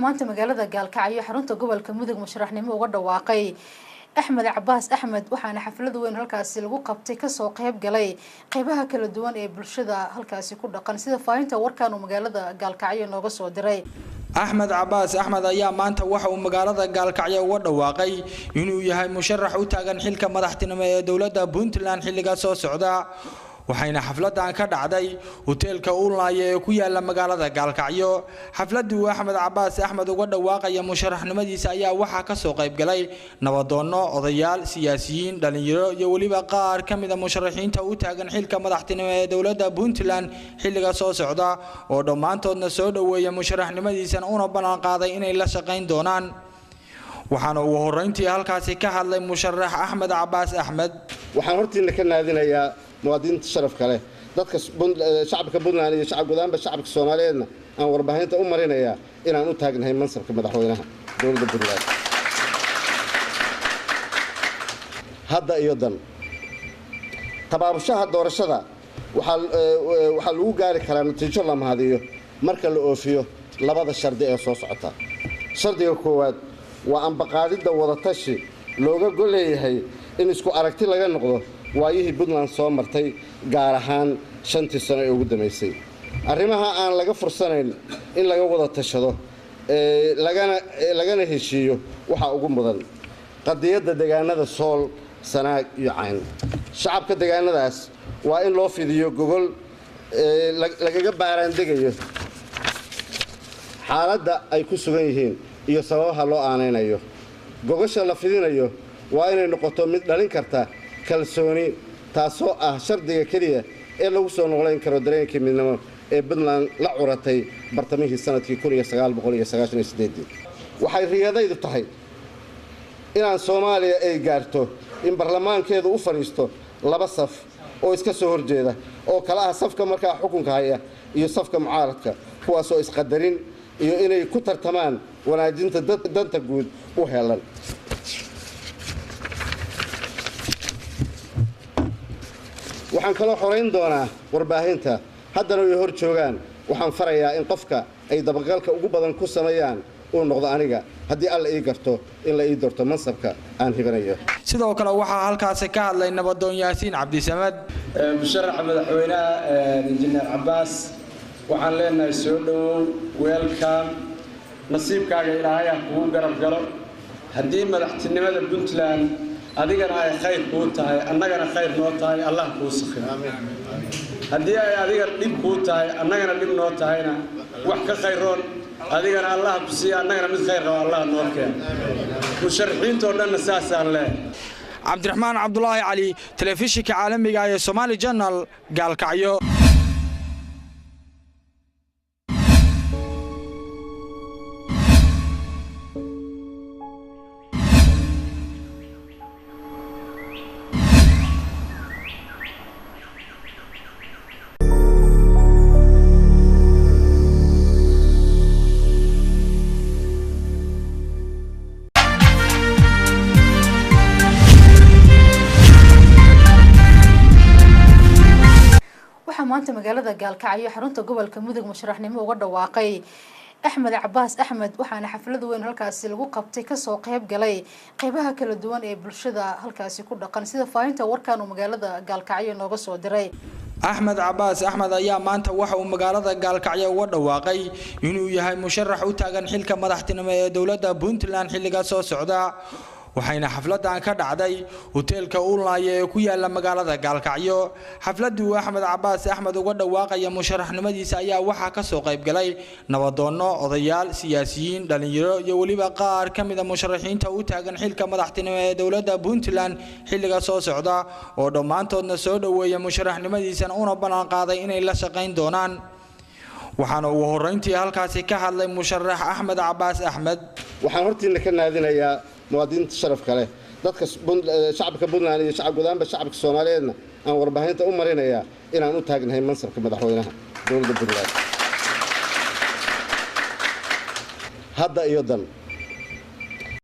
maanta magaalada Gaalkacyo xarunta gobolka Mudug musharaxnimo uga dhawaaqay Axmed Cabbaas Axmed waxaana xaflad weyn halkaas lagu qabtay ka soo qayb galay qaybaha kala duwan ee bulshada halkaas ku dhaqan sida faafinta warkaan oo magaalada Gaalkacyo nooga soo diray Axmed Cabbaas Axmed ayaa maanta waxa uu magaalada Gaalkacyo uga dhawaaqay inuu yahay musharax u taagan xilka madaxtinimo ee dawladda Puntland xilliga soo socda waxayna xafladan ka dhacday hoteelka Uulnaaye ee ku yaala magaalada Gaalkacyo xafladdu Axmed Cabbaas Axmed uga dhawaaqay musharaxnimadiisa ayaa waxa ka soo qayb galay nabadoono odayaal siyaasiyiin dhalinyaro iyo waliba qaar kamid ah musharaxiinta u taagan xilka madaxtinimo ee dawladda Puntland xilliga soo socda oo dhamaantoodna soo dhaweeyay musharaxnimadiisa una balan qaaday inay la shaqeyn doonaan waxaana ugu horeyntii halkaas ka hadlay musharax Axmed Cabbaas Axmed waxaan hortiina ka naadinayaa muwaadiniinta sharafka leh dadka shacabka Puntland iyo shacab gudaanba shacabka Soomaaliyeedna aan warbaahinta u marinayaa inaan u taagnahay mansabka madaxweynaha dawladda Puntland hadda iyo dan tabaabushaha doorashada waxa lagu gaari karaa natiijo la mahadiyo marka la oofiyo labada shardi ee soo socota shardiga koowaad waa ambaqaadida wadatashi looga goleeyahay in isku aragti laga noqdo waayihii Puntland soo martay gaar ahaan 5 sano ee ugu dhameysay arrimaha aan laga fursanayn in laga wada tashado lagana heshiiyo waxa ugu mudan qadiyada deegaanada Sool Sanaag iyo Cayn shacabka deegaanadaas waa in loo fidiyo gogol lagaga baaraan degayo xaaladda ay ku sugan yihiin iyo sababaha loo aaneynayo gogosha la fidinayo waa inay noqoto mid dhalin karta kalsooni taasoo ah shardiga kaliya ee lagu soo noqleyn karo dareenkii midnimo ee Puntland la curatay bartamihii sanadkii 1998 waxay riyadaydu tahay inaan Soomaaliya ay gaarto in baarlamaankeedu u fariisto laba saf oo iska soo horjeeda oo kala ah safka markaa xukunka haya iyo safka mucaaradka kuwaas oo isqadarin iyo inay ku tartamaan wanaajinta danta guud u heelan waxaan kaloo xoreyn doonaa warbaahinta haddana way hor joogaan waxaan farayaa in qofka ay dabagalka ugu badan ku sameeyaan uu noqdo aniga haddii alla ii garto in la ii doorto mansabka aan hibanayo sidoo kale waxaa halkaas ka hadlay nabadoon Yaasiin Cabdisamad musharax madaxweynaha injineer Cabbaas waxaan leenahay soo dhawow welcome nasiibkaaga Ilaahay ha kugu garab galo haddii madaxtinimada Puntland adigana ay khayr ku tahay annagana khayr noo tahay Allah kuu sakhiro haddii ay adiga dib ku tahay annagana dib noo tahayna wax ka khayroon adigana Allah ku siiyo annagana mid khayr qaba Allah noo keen musharaxiinta oo dhan saasaan leh Cabdiraxmaan Cabdullaahi Cali telefishinka caalamiga ee Somali Channel Gaalkacyo maanta magaalada Gaalkacyo xarunta gobolka Mudug musharaxnimo uga dhawaaqay Axmed Cabbaas Axmed waxaana xaflad weyn halkaas lagu qabtay ka soo qayb galay qaybaha kala duwan ee bulshada halkaas ku dhaqan sida faafinta warkaan oo magaalada Gaalkacyo nooga soo diray Axmed Cabbaas Axmed ayaa maanta waxa uu magaalada Gaalkacyo uga dhawaaqay inuu yahay musharax u taagan xilka madaxtinimo ee dawladda Puntland xilliga soo socda waxayna xafladan ka dhacday hoteelka Uulnaaye ee ku yaala magaalada Gaalkacyo xafladdu Axmed Cabbaas Axmed uga dhawaaqay musharaxnimadiisa ayaa waxa ka soo qayb galay nabadoono odayaal siyaasiyiin dhalinyaro iyo waliba qaar kamid ah musharaxiinta u taagan xilka madaxtinimo ee dawladda Puntland xilliga soo socda oo dhamaantoodna soo dhaweeyay musharaxnimadiisa una balan qaaday inay la shaqeyn doonaan waxaana ugu horeyntii halkaas ka hadlay musharax Axmed Cabbaas Axmed waxaan hortiina ka naadinayaa muwaadiniinta sharafka leh dadka shacabka Puntland iyo shacab gudaanba shacabka Soomaaliyeedna aan warbaahinta u marinayaa inaan u taagnahay mansabka madaxweynaha dawladda Puntland hadda iyo dan